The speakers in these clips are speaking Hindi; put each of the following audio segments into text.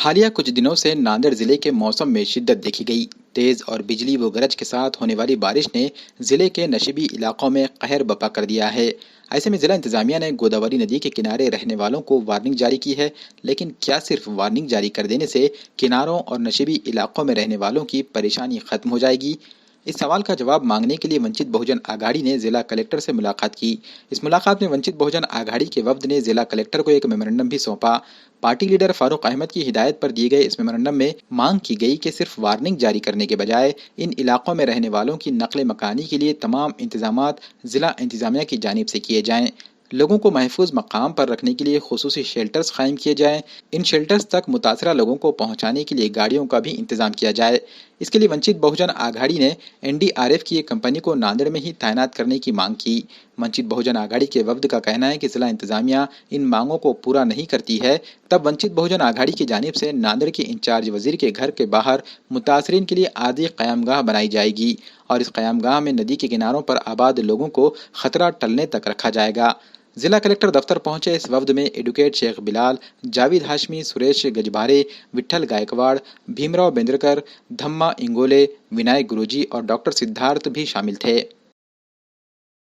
हालिया कुछ दिनों से नांदेड़ जिले के मौसम में शिद्दत देखी गई। तेज और बिजली व गरज के साथ होने वाली बारिश ने जिले के नशीबी इलाकों में कहर बपा कर दिया है। ऐसे में जिला इंतजामिया ने गोदावरी नदी के किनारे रहने वालों को वार्निंग जारी की है। लेकिन क्या सिर्फ वार्निंग जारी कर देने से किनारों और नशीबी इलाकों में रहने वालों की परेशानी खत्म हो जाएगी? इस सवाल का जवाब मांगने के लिए वंचित बहुजन आघाड़ी ने जिला कलेक्टर से मुलाकात की। इस मुलाकात में वंचित बहुजन आघाड़ी के वफद ने जिला कलेक्टर को एक मेमोरेंडम भी सौंपा। पार्टी लीडर फारूक अहमद की हिदायत पर दिए गए इस मेमोरेंडम में मांग की गई कि सिर्फ वार्निंग जारी करने के बजाय इन इलाकों में रहने वालों की नकले मकानी के लिए तमाम इंतजामात जिला इंतजामिया की जानिब से किए जाएं। लोगों को महफूज मकाम पर रखने के लिए खुसूसी शेल्टर्स कायम किए जाएं। इन शेल्टर्स तक मुतासरा लोगों को पहुंचाने के लिए गाड़ियों का भी इंतजाम किया जाए। इसके लिए वंचित बहुजन आघाड़ी ने एनडीआरएफ की एक कंपनी को नांदेड़ में ही तैनात करने की मांग की। वंचित बहुजन आघाड़ी के वफद का कहना है कि जिला इंतजामिया इन मांगों को पूरा नहीं करती है, तब वंचित बहुजन आघाड़ी की जानिब से नांदेड़ के इंचार्ज वजीर के घर के बाहर मुतासरीन के लिए आदि क़यामगाह बनाई जाएगी और इस क़यामगाह में नदी के किनारों पर आबाद लोगों को खतरा टलने तक रखा जाएगा। जिला कलेक्टर दफ्तर पहुंचे इस वफद में एडवोकेट शेख बिलाल, जावेद हाशमी, सुरेश गजबारे, विठल गायकवाड़, भीमराव बेंद्रकर, धम्मा इंगोले, विनायक गुरुजी और डॉक्टर सिद्धार्थ भी शामिल थे।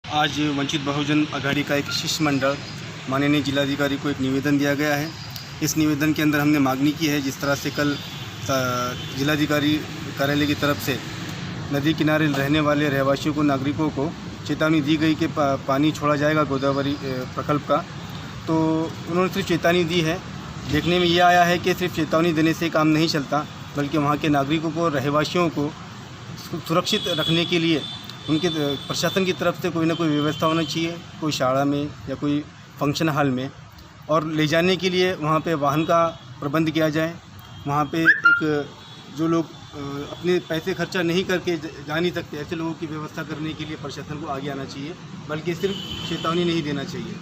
आज वंचित बहुजन आघाड़ी का एक शिष्टमंडल माननीय जिलाधिकारी को एक निवेदन दिया गया है। इस निवेदन के अंदर हमने मांगनी की है, जिस तरह से कल जिलाधिकारी कार्यालय की तरफ से नदी किनारे रहने वाले रहवासियों को, नागरिकों को चेतावनी दी गई कि पानी छोड़ा जाएगा गोदावरी प्रकल्प का, तो उन्होंने सिर्फ चेतावनी दी है। देखने में ये आया है कि सिर्फ चेतावनी देने से काम नहीं चलता, बल्कि वहाँ के नागरिकों को, रहवासियों को सुरक्षित रखने के लिए उनके प्रशासन की तरफ से कोई ना कोई व्यवस्था होना चाहिए, कोई शाला में या कोई फंक्शन हॉल में, और ले जाने के लिए वहाँ पे वाहन का प्रबंध किया जाए। वहाँ पे एक जो लोग अपने पैसे खर्चा नहीं करके जा नहीं सकते, ऐसे लोगों की व्यवस्था करने के लिए प्रशासन को आगे आना चाहिए, बल्कि सिर्फ चेतावनी नहीं देना चाहिए।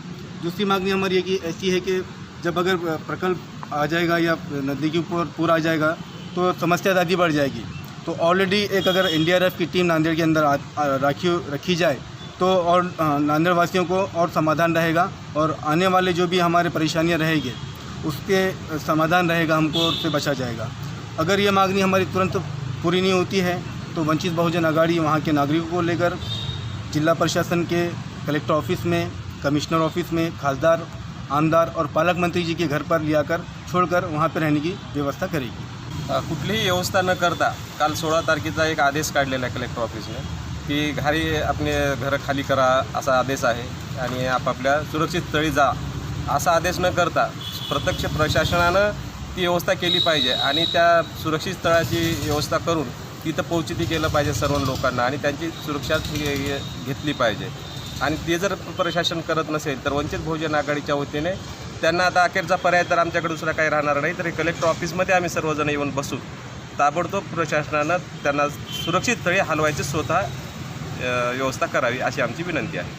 दूसरी मांगनी हमारी ये ऐसी है कि जब अगर प्रकल्प आ जाएगा या नदी के ऊपर पूरा आ जाएगा तो समस्या ज़्यादा बढ़ जाएगी। तो ऑलरेडी एक अगर एनडीआरएफ की टीम नांदेड़ के अंदर रखी जाए तो और नांदेड़ वासियों को और समाधान रहेगा, और आने वाले जो भी हमारे परेशानियां रहेंगे उसके समाधान रहेगा, हमको उससे बचा जाएगा। अगर ये मांगनी हमारी तुरंत पूरी नहीं होती है तो वंचित बहुजन आघाड़ी वहाँ के नागरिकों को लेकर जिला प्रशासन के कलेक्टर ऑफिस में, कमिश्नर ऑफिस में, खासदार, आमदार और पालक मंत्री जी के घर पर लियाकर छोड़कर वहाँ पर रहने की व्यवस्था करेगी। कुठलीही व्यवस्था न करता काल 16 तारखेचा एक आदेश काढलेला आहे कलेक्टर ऑफिसने की घरी आपले घर खाली करा असा आदेश आहे आणि आपापल्या सुरक्षित स्थळी जा असा आदेश न करता प्रत्यक्ष प्रशासनानं ती व्यवस्था केली पाहिजे आणि त्या सुरक्षित स्थळाची व्यवस्था करून तिथं पोहोचती केलं पाहिजे सर्व लोकांना आणि त्यांची सुरक्षा घेतली पाहिजे। आणि ते जर प्रशासन करत नसेल तर वंचित बहुजन आघाडीच्या वतीने त्यांना आता अखेरचा पर्याय तर आमच्याकडे दुसरा काही राहणार नाही, तर कलेक्टर ऑफिसमध्ये आम्ही सर्वजण येऊन बसू, ताबडतोब प्रशासनानं त्यांना सुरक्षित स्थळी हलवायची स्वतः व्यवस्था करावी अशी आमची विनंती आहे।